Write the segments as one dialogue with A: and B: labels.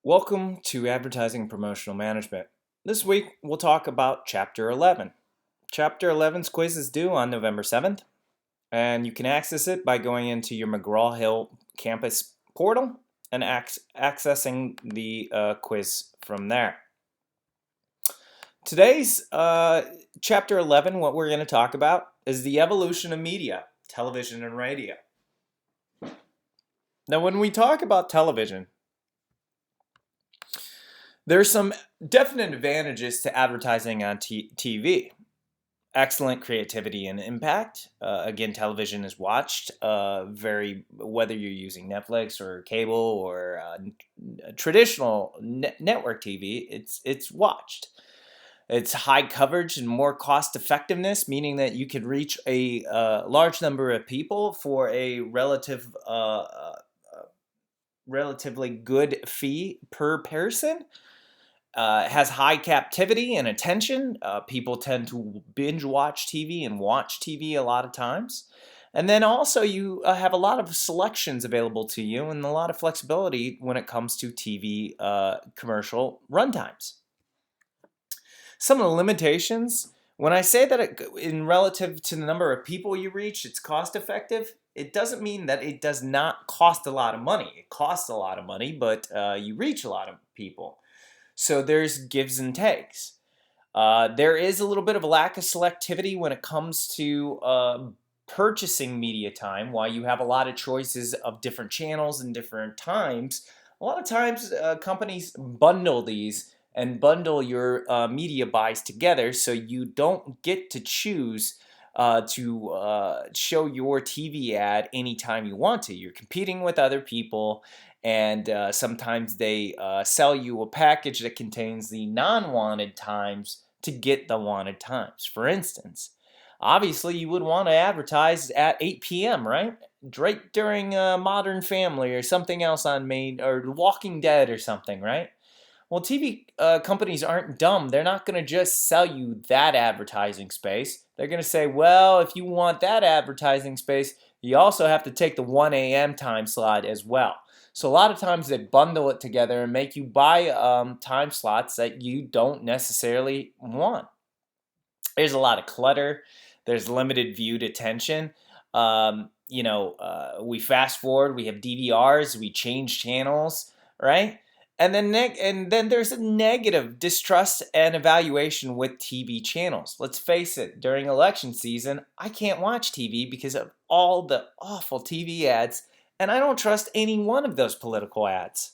A: Welcome to Advertising and Promotional Management. This week we'll talk about Chapter 11. Chapter 11's quiz is due on November 7th, and you can access it by going into your McGraw-Hill campus portal and accessing the quiz from there. Today's Chapter 11, what we're going to talk about is the evolution of media, television and radio. Now, when we talk about television, there's some definite advantages to advertising on TV. Excellent creativity and impact. Again, television is watched whether you're using Netflix or cable or traditional network TV. It's watched. It's high coverage and more cost effectiveness, meaning that you can reach a large number of people for a relatively good fee per person. Has high captivity and attention. People tend to binge watch TV and watch TV a lot of times. And then also you have a lot of selections available to you and a lot of flexibility when it comes to TV commercial runtimes. Some of the limitations, when I say that in relative to the number of people you reach, it's cost effective, it doesn't mean that it does not cost a lot of money. It costs a lot of money, but you reach a lot of people. So there's gives and takes. There is a little bit of a lack of selectivity when it comes to purchasing media time. While you have a lot of choices of different channels and different times, a lot of times companies bundle these and bundle your media buys together, so you don't get to choose to show your TV ad anytime you want to. You're competing with other people, and sometimes they sell you a package that contains the non-wanted times to get the wanted times. For instance, obviously you would want to advertise at 8 p.m., right? Right during Modern Family or something else on Main or Walking Dead or something, right? Well, TV companies aren't dumb. They're not going to just sell you that advertising space. They're going to say, well, if you want that advertising space, you also have to take the 1 a.m. time slot as well. So a lot of times they bundle it together and make you buy time slots that you don't necessarily want. There's a lot of clutter. There's limited viewed attention. We fast forward. We have DVRs. We change channels, right? And then there's a negative distrust and evaluation with TV channels. Let's face it, during election season, I can't watch TV because of all the awful TV ads, and I don't trust any one of those political ads.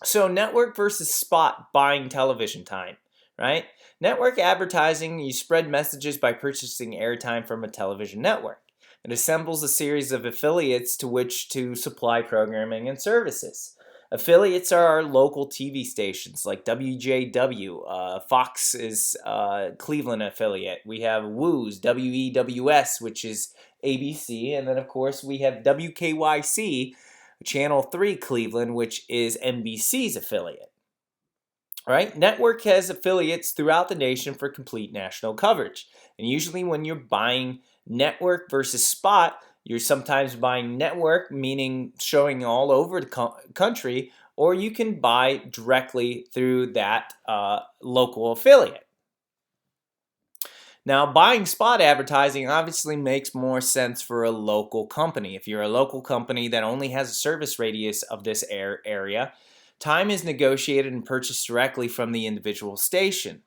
A: So network versus spot buying television time, right? Network advertising, you spread messages by purchasing airtime from a television network. It assembles a series of affiliates to which to supply programming and services. Affiliates are our local TV stations like WJW, Fox is Cleveland affiliate. We have WOOS, WEWS, which is ABC, and then of course we have WKYC, Channel 3 Cleveland, which is NBC's affiliate. Right? Network has affiliates throughout the nation for complete national coverage. And usually when you're buying network versus spot, you're sometimes buying network, meaning showing all over the country, or you can buy directly through that local affiliate. Now, buying spot advertising obviously makes more sense for a local company. If you're a local company that only has a service radius of this area, time is negotiated and purchased directly from the individual station.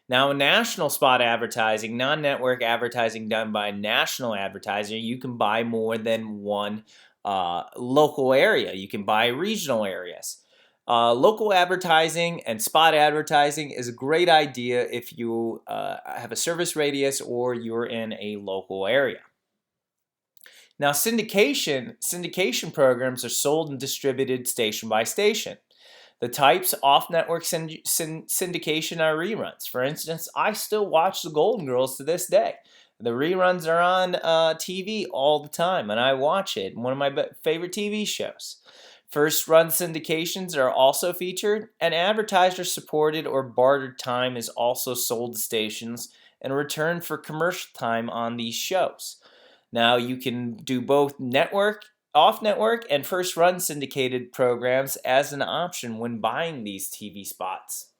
A: Now, national spot advertising, non-network advertising done by a national advertiser, you can buy more than one local area. You can buy regional areas. Local advertising and spot advertising is a great idea if you have a service radius or you're in a local area. Now, syndication programs are sold and distributed station by station. The types off-network syndication are reruns. For instance, I still watch the Golden Girls to this day. The reruns are on TV all the time, and I watch it. One of my favorite TV shows. First-run syndications are also featured, and advertiser-supported or bartered time is also sold to stations in return for commercial time on these shows. Now, you can do both network off-network and first-run syndicated programs as an option when buying these TV spots.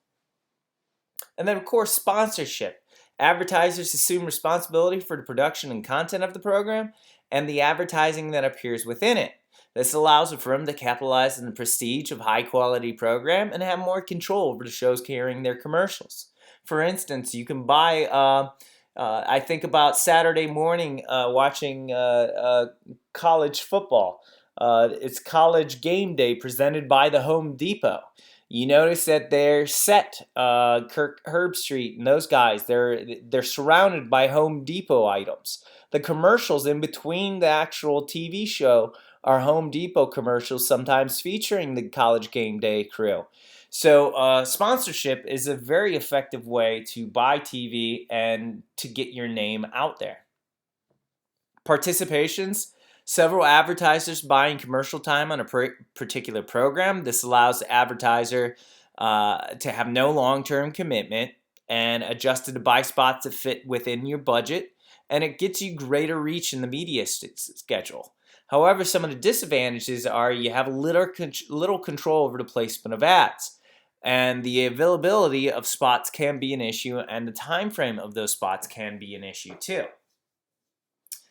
A: And then, of course, sponsorship. Advertisers assume responsibility for the production and content of the program and the advertising that appears within it. This allows a firm to capitalize on the prestige of high-quality program and have more control over the shows carrying their commercials. For instance, you can buy, I think about Saturday morning watching college football. It's College Game Day presented by the Home Depot. You notice that they're set, Kirk Herbstreit and those guys, they're surrounded by Home Depot items. The commercials in between the actual TV show are Home Depot commercials, sometimes featuring the College Game Day crew. So sponsorship is a very effective way to buy TV and to get your name out there. Participations. Several advertisers buying commercial time on a particular program. This allows the advertiser to have no long-term commitment and adjusted to buy spots that fit within your budget, and it gets you greater reach in the media schedule. However, some of the disadvantages are you have little control over the placement of ads, and the availability of spots can be an issue, and the time frame of those spots can be an issue too.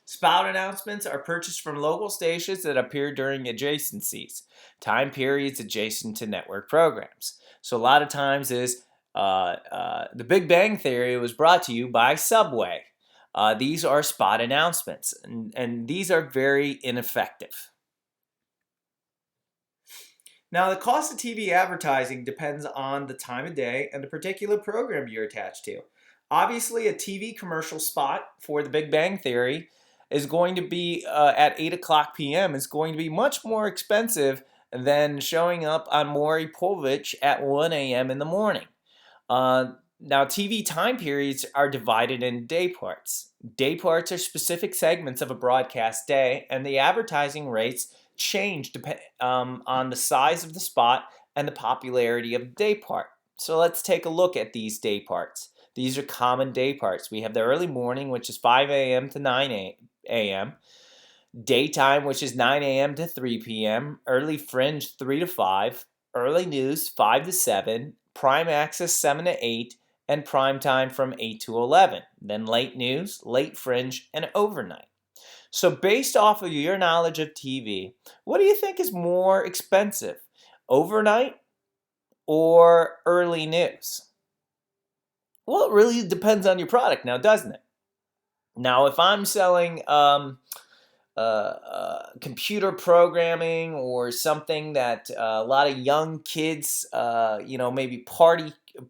A: Spot announcements are purchased from local stations that appear during adjacencies, time periods adjacent to network programs. So a lot of times is The Big Bang Theory was brought to you by Subway. These are spot announcements, and these are very ineffective. Now, the cost of TV advertising depends on the time of day and the particular program you're attached to. Obviously, a TV commercial spot for The Big Bang Theory is going to be at 8 o'clock p.m. is going to be much more expensive than showing up on Maury Povich at 1 a.m. in the morning. Now, TV time periods are divided into day parts. Day parts are specific segments of a broadcast day, and the advertising rates change on the size of the spot and the popularity of the day part. So let's take a look at these day parts. These are common day parts. We have the early morning, which is 5 a.m. to 9 a.m., daytime, which is 9 a.m. to 3 p.m., early fringe 3 to 5, early news 5 to 7, prime access 7 to 8, and prime time from 8 to 11. Then late news, late fringe, and overnight. So based off of your knowledge of TV, what do you think is more expensive, overnight or early news? Well, it really depends on your product now, doesn't it? Now, if I'm selling computer programming or something that a lot of young kids, maybe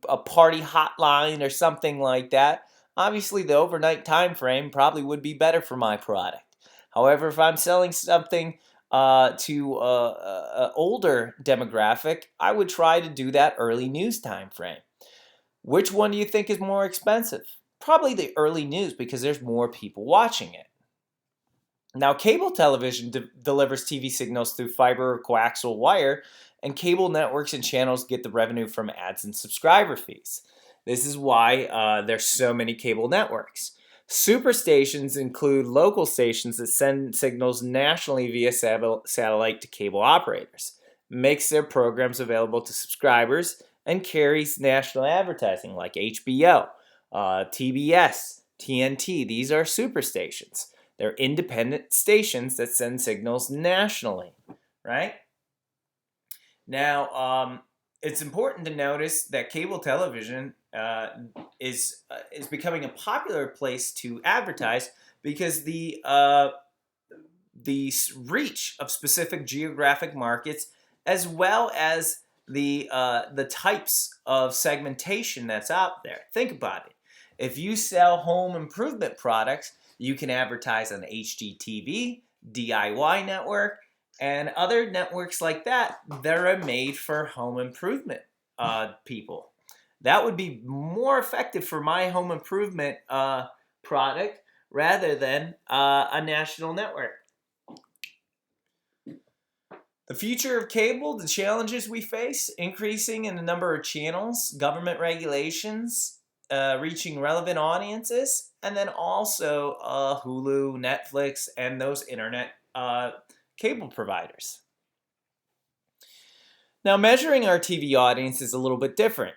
A: a party hotline or something like that, obviously the overnight time frame probably would be better for my product. However, if I'm selling something to an older demographic, I would try to do that early news time frame. Which one do you think is more expensive? Probably the early news because there's more people watching it. Now, cable television delivers TV signals through fiber or coaxial wire, and cable networks and channels get the revenue from ads and subscriber fees. This is why there's so many cable networks. Superstations include local stations that send signals nationally via satellite to cable operators, makes their programs available to subscribers, and carries national advertising like HBO, TBS, TNT. These are superstations. They're independent stations that send signals nationally, right? Now, it's important to notice that cable television is becoming a popular place to advertise because the reach of specific geographic markets, as well as the types of segmentation that's out there. Think about it. If you sell home improvement products, you can advertise on HGTV, DIY Network, and other networks like that that are made for home improvement people. That would be more effective for my home improvement product rather than a national network. The future of cable, the challenges we face, increasing in the number of channels, government regulations, reaching relevant audiences, and then also Hulu, Netflix, and those internet cable providers. Now, measuring our TV audience is a little bit different.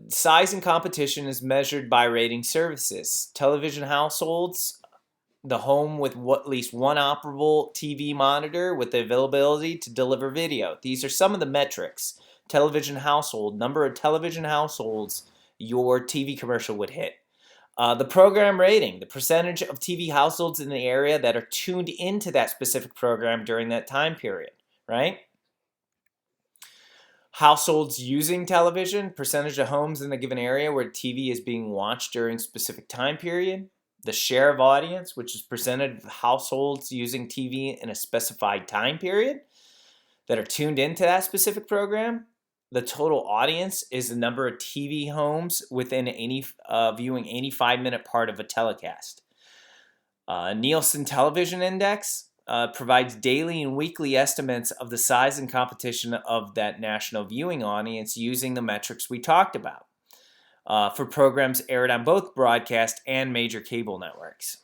A: Size and competition is measured by rating services. Television households, the home with at least one operable TV monitor with the availability to deliver video. These are some of the metrics. Television household, number of television households your TV commercial would hit. The program rating, the percentage of TV households in the area that are tuned into that specific program during that time period, right? Households using television, percentage of homes in a given area where TV is being watched during a specific time period. The share of audience, which is percentage of households using TV in a specified time period that are tuned into that specific program. The total audience is the number of TV homes within any viewing any 5-minute part of a telecast. Nielsen Television Index provides daily and weekly estimates of the size and competition of that national viewing audience using the metrics we talked about for programs aired on both broadcast and major cable networks.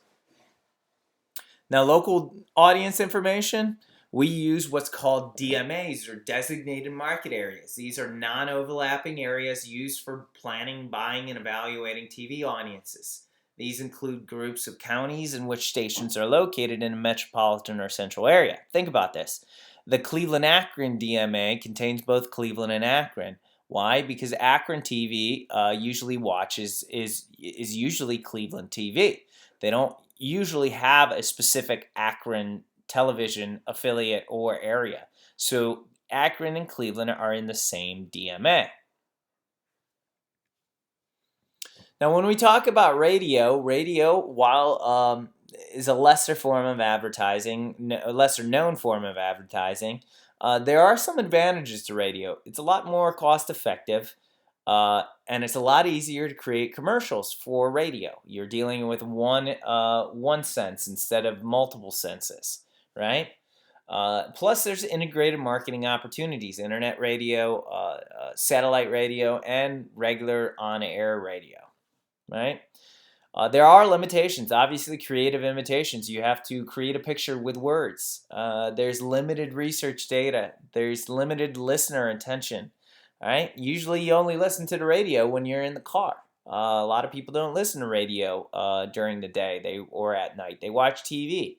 A: Now, local audience information. We use what's called DMAs, or designated market areas. These are non-overlapping areas used for planning, buying, and evaluating TV audiences. These include groups of counties in which stations are located in a metropolitan or central area. Think about this. The Cleveland-Akron DMA contains both Cleveland and Akron. Why? Because Akron TV usually is usually Cleveland TV. They don't usually have a specific Akron television affiliate or area. So Akron and Cleveland are in the same DMA. Now, when we talk about radio, while is a lesser form of advertising, a lesser known form of advertising, there are some advantages to radio. It's a lot more cost effective, and it's a lot easier to create commercials for radio. You're dealing with one sense instead of multiple senses, right? Plus, there's integrated marketing opportunities: internet radio, satellite radio, and regular on-air radio, right? There are limitations. Obviously, creative limitations. You have to create a picture with words. There's limited research data. There's limited listener attention. All right. Usually, you only listen to the radio when you're in the car. A lot of people don't listen to radio during the day or at night. They watch TV.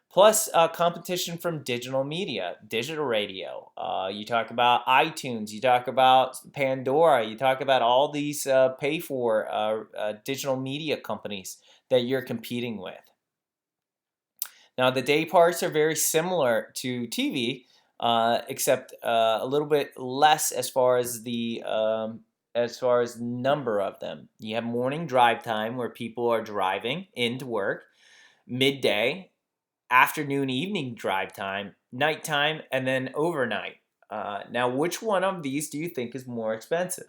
A: Plus, competition from digital media, digital radio. You talk about iTunes, you talk about Pandora, you talk about all these pay-for digital media companies that you're competing with. Now, the day parts are very similar to TV, except a little bit less as far as the number of them. You have morning drive time where people are driving into work, midday, afternoon, evening drive time, nighttime, and then overnight. Now, which one of these do you think is more expensive?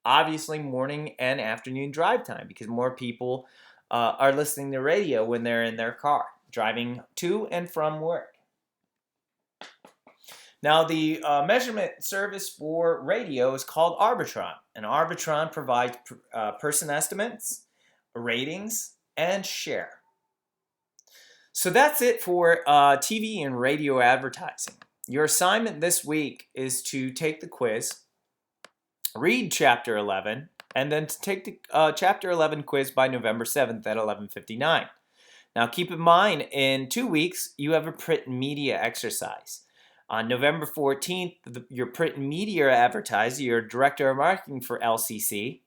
A: Obviously, morning and afternoon drive time, because more people are listening to radio when they're in their car, driving to and from work. Now, the measurement service for radio is called Arbitron, and Arbitron provides person estimates, ratings, and share. So that's it for TV and radio advertising. Your assignment this week is to take the quiz, read Chapter 11, and then to take the Chapter 11 quiz by November 7th at 11:59. Now keep in mind, in 2 weeks, you have a print media exercise. On November 14th, your print media advertiser, your director of marketing for LCC,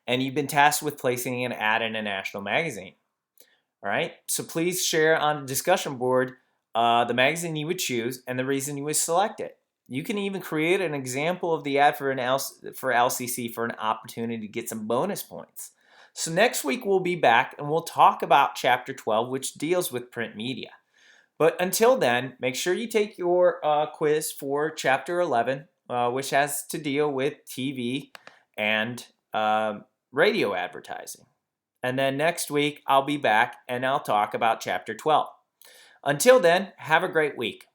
A: and you've been tasked with placing an ad in a national magazine. All right, so please share on the discussion board the magazine you would choose and the reason you would select it. You can even create an example of the ad for LCC for an opportunity to get some bonus points. So next week we'll be back and we'll talk about Chapter 12, which deals with print media. But until then, make sure you take your quiz for Chapter 11, which has to deal with TV and radio advertising. And then next week, I'll be back and I'll talk about Chapter 12. Until then, have a great week.